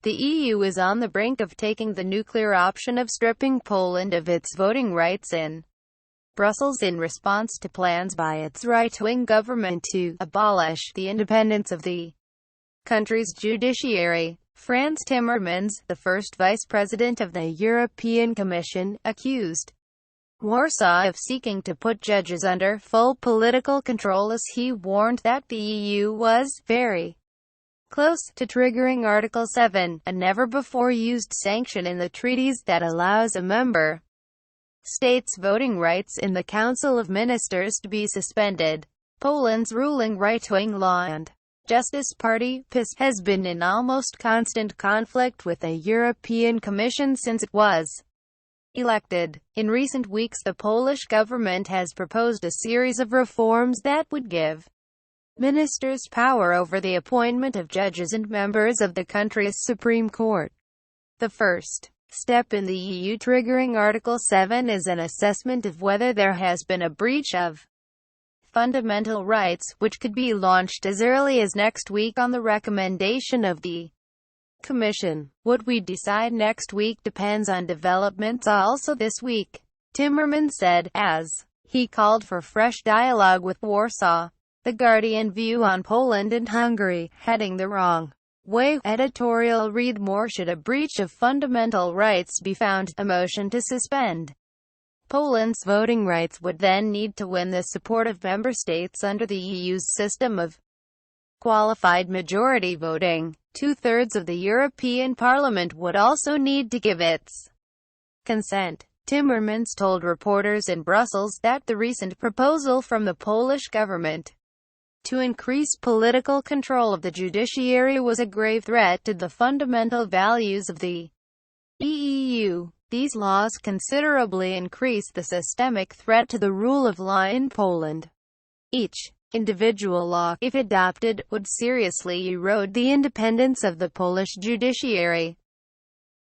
the EU is on the brink of taking the nuclear option of stripping Poland of its voting rights in Brussels in response to plans by its right-wing government to abolish the independence of the country's judiciary. Frans Timmermans, the first vice president of the European Commission, accused Warsaw of seeking to put judges under full political control as he warned that the EU was very close to triggering Article 7, a never-before-used sanction in the treaties that allows a member state's voting rights in the Council of Ministers to be suspended. Poland's ruling right-wing Law and Justice Party, PiS, has been in almost constant conflict with the European Commission since it was elected. In recent weeks, the Polish government has proposed a series of reforms that would give ministers power over the appointment of judges and members of the country's Supreme Court. The first step in the EU triggering Article 7 is an assessment of whether there has been a breach of fundamental rights, which could be launched as early as next week on the recommendation of the Commission. What we decide next week depends on developments also this week, Timmermans said, as he called for fresh dialogue with Warsaw. The Guardian view on Poland and Hungary, heading the wrong way. Editorial read more: should a breach of fundamental rights be found, a motion to suspend Poland's voting rights would then need to win the support of member states under the EU's system of qualified majority voting. Two-thirds of the European Parliament would also need to give its consent. Timmermans told reporters in Brussels that the recent proposal from the Polish government to increase political control of the judiciary was a grave threat to the fundamental values of the EU. These laws considerably increase the systemic threat to the rule of law in Poland. Each individual law, if adopted, would seriously erode the independence of the Polish judiciary.